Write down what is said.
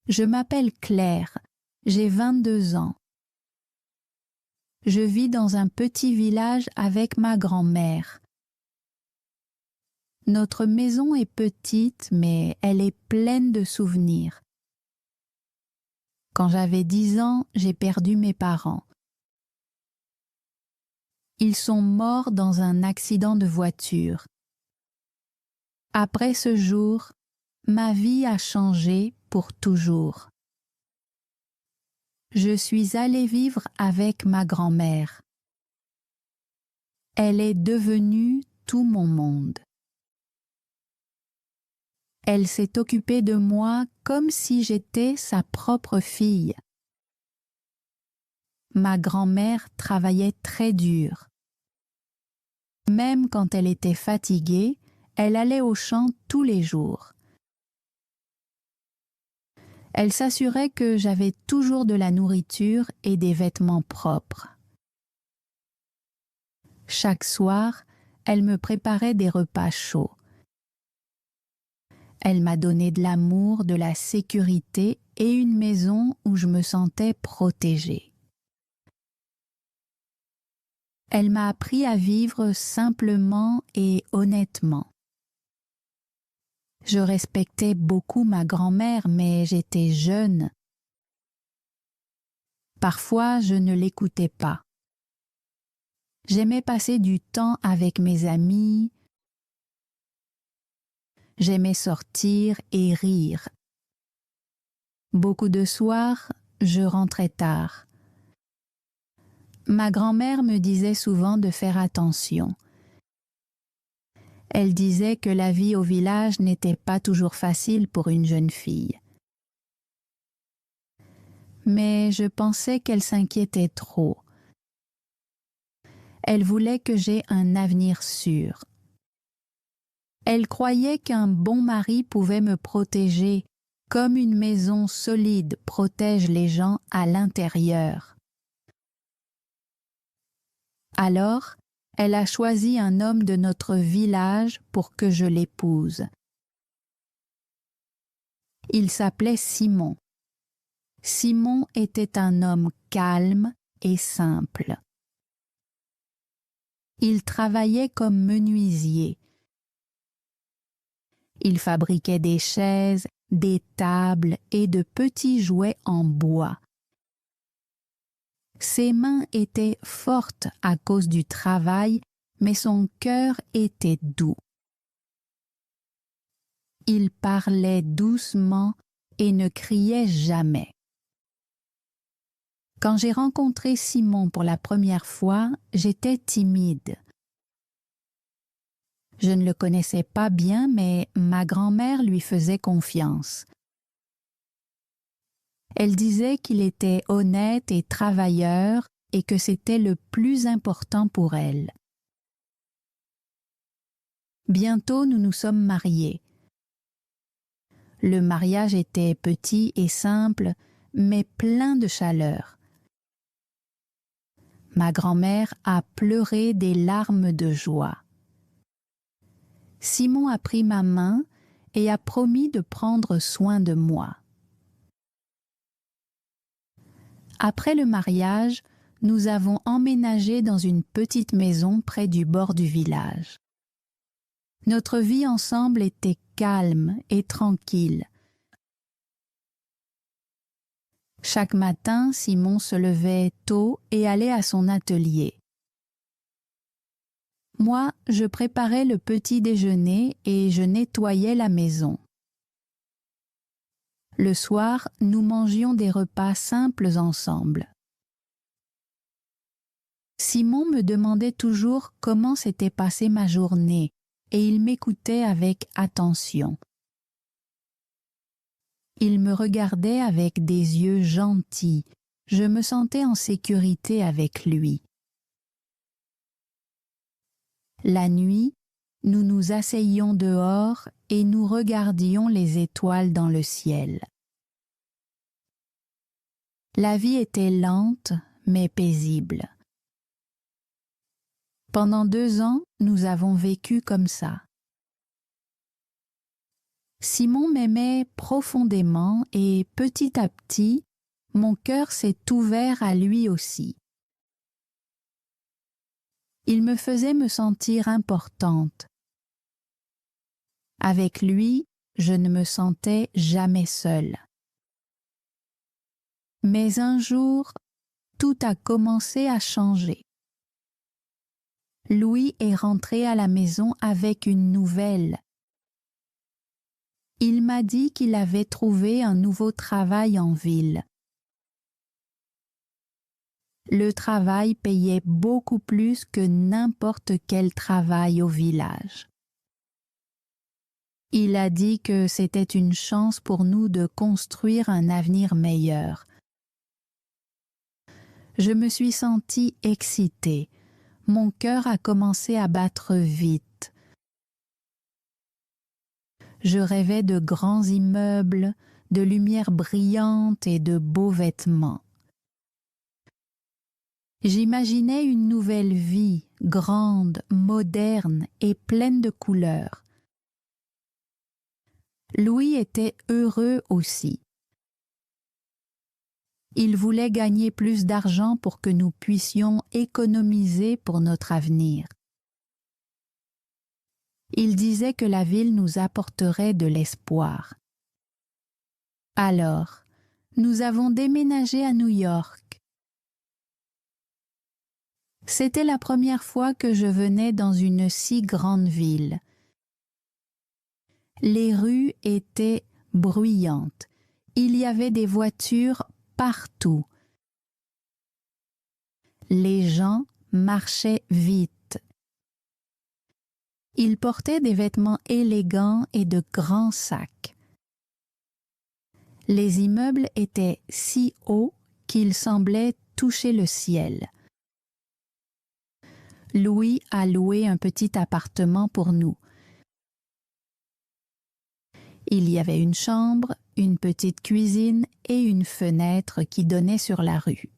Je m'appelle Claire, j'ai 22 ans. Je vis dans un petit village avec ma grand-mère. Notre maison est petite, mais elle est pleine de souvenirs. Quand j'avais 10 ans, j'ai perdu mes parents. Ils sont morts dans un accident de voiture. Après ce jour, ma vie a changé pour toujours. Je suis allée vivre avec ma grand-mère. Elle est devenue tout mon monde. Elle s'est occupée de moi comme si j'étais sa propre fille. Ma grand-mère travaillait très dur. Même quand elle était fatiguée, elle allait au champ tous les jours. Elle s'assurait que j'avais toujours de la nourriture et des vêtements propres. Chaque soir, elle me préparait des repas chauds. Elle m'a donné de l'amour, de la sécurité et une maison où je me sentais protégée. Elle m'a appris à vivre simplement et honnêtement. Je respectais beaucoup ma grand-mère, mais j'étais jeune. Parfois, je ne l'écoutais pas. J'aimais passer du temps avec mes amis. J'aimais sortir et rire. Beaucoup de soirs, je rentrais tard. Ma grand-mère me disait souvent de faire attention. Elle disait que la vie au village n'était pas toujours facile pour une jeune fille. Mais je pensais qu'elle s'inquiétait trop. Elle voulait que j'aie un avenir sûr. Elle croyait qu'un bon mari pouvait me protéger, comme une maison solide protège les gens à l'intérieur. Alors, elle a choisi un homme de notre village pour que je l'épouse. Il s'appelait Simon. Simon était un homme calme et simple. Il travaillait comme menuisier. Il fabriquait des chaises, des tables et de petits jouets en bois. Ses mains étaient fortes à cause du travail, mais son cœur était doux. Il parlait doucement et ne criait jamais. Quand j'ai rencontré Simon pour la première fois, j'étais timide. Je ne le connaissais pas bien, mais ma grand-mère lui faisait confiance. Elle disait qu'il était honnête et travailleur et que c'était le plus important pour elle. Bientôt, nous nous sommes mariés. Le mariage était petit et simple, mais plein de chaleur. Ma grand-mère a pleuré des larmes de joie. Simon a pris ma main et a promis de prendre soin de moi. Après le mariage, nous avons emménagé dans une petite maison près du bord du village. Notre vie ensemble était calme et tranquille. Chaque matin, Simon se levait tôt et allait à son atelier. Moi, je préparais le petit déjeuner et je nettoyais la maison. Le soir, nous mangions des repas simples ensemble. Simon me demandait toujours comment s'était passée ma journée et il m'écoutait avec attention. Il me regardait avec des yeux gentils. Je me sentais en sécurité avec lui. La nuit, nous nous asseyions dehors et nous regardions les étoiles dans le ciel. La vie était lente mais paisible. Pendant 2 ans, nous avons vécu comme ça. Simon m'aimait profondément et petit à petit, mon cœur s'est ouvert à lui aussi. Il me faisait me sentir importante. Avec lui, je ne me sentais jamais seule. Mais un jour, tout a commencé à changer. Louis est rentré à la maison avec une nouvelle. Il m'a dit qu'il avait trouvé un nouveau travail en ville. Le travail payait beaucoup plus que n'importe quel travail au village. Il a dit que c'était une chance pour nous de construire un avenir meilleur. Je me suis sentie excitée. Mon cœur a commencé à battre vite. Je rêvais de grands immeubles, de lumière brillante et de beaux vêtements. J'imaginais une nouvelle vie, grande, moderne et pleine de couleurs. Louis était heureux aussi. Il voulait gagner plus d'argent pour que nous puissions économiser pour notre avenir. Il disait que la ville nous apporterait de l'espoir. Alors, nous avons déménagé à New York. C'était la première fois que je venais dans une si grande ville. Les rues étaient bruyantes. Il y avait des voitures partout. Les gens marchaient vite. Ils portaient des vêtements élégants et de grands sacs. Les immeubles étaient si hauts qu'ils semblaient toucher le ciel. Louis a loué un petit appartement pour nous. Il y avait une chambre, une petite cuisine et une fenêtre qui donnait sur la rue.